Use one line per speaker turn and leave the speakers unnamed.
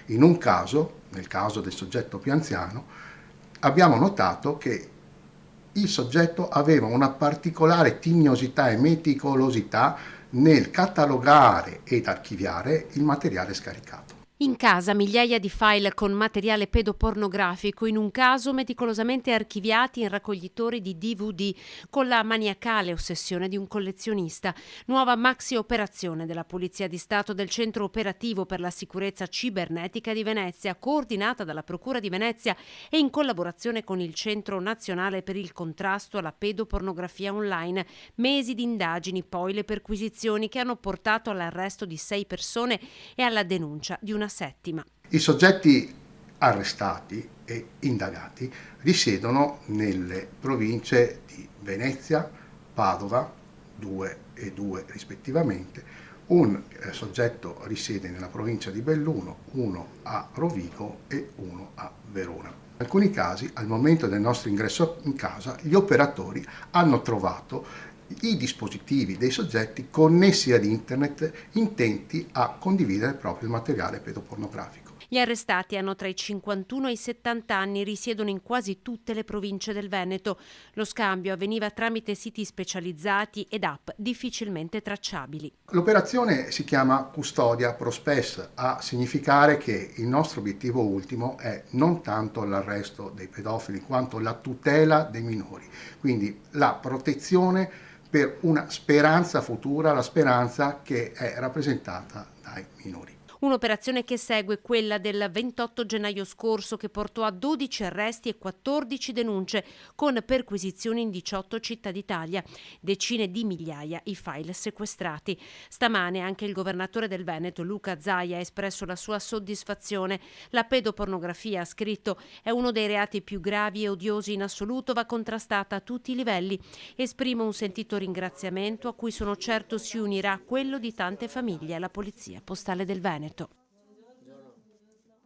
In un caso, nel caso del soggetto più anziano, abbiamo notato che il soggetto aveva una particolare tignosità e meticolosità nel catalogare ed archiviare il materiale scaricato.
In casa migliaia di file con materiale pedopornografico, in un caso meticolosamente archiviati in raccoglitori di DVD, con la maniacale ossessione di un collezionista. Nuova maxi operazione della Polizia di Stato del Centro Operativo per la Sicurezza Cibernetica di Venezia, coordinata dalla Procura di Venezia e in collaborazione con il Centro Nazionale per il Contrasto alla Pedopornografia Online. Mesi di indagini, poi le perquisizioni che hanno portato all'arresto di 6 persone e alla denuncia di una settima.
I soggetti arrestati e indagati risiedono nelle province di Venezia, Padova, 2 e 2 rispettivamente, un soggetto risiede nella provincia di Belluno, uno a Rovigo e uno a Verona. In alcuni casi, al momento del nostro ingresso in casa, gli operatori hanno trovato i dispositivi dei soggetti connessi ad internet intenti a condividere proprio il materiale pedopornografico.
Gli arrestati hanno tra i 51 e i 70 anni, risiedono in quasi tutte le province del Veneto. Lo scambio avveniva tramite siti specializzati ed app difficilmente tracciabili.
L'operazione si chiama Custodia Prospes, a significare che il nostro obiettivo ultimo è non tanto l'arresto dei pedofili quanto la tutela dei minori, quindi la protezione per una speranza futura, la speranza che è rappresentata dai minori.
Un'operazione che segue quella del 28 gennaio scorso, che portò a 12 arresti e 14 denunce, con perquisizioni in 18 città d'Italia. Decine di migliaia i file sequestrati. Stamane anche il governatore del Veneto, Luca Zaia, ha espresso la sua soddisfazione. La pedopornografia, ha scritto, è uno dei reati più gravi e odiosi in assoluto, va contrastata a tutti i livelli. Esprimo un sentito ringraziamento a cui sono certo si unirà quello di tante famiglie alla Polizia Postale del Veneto.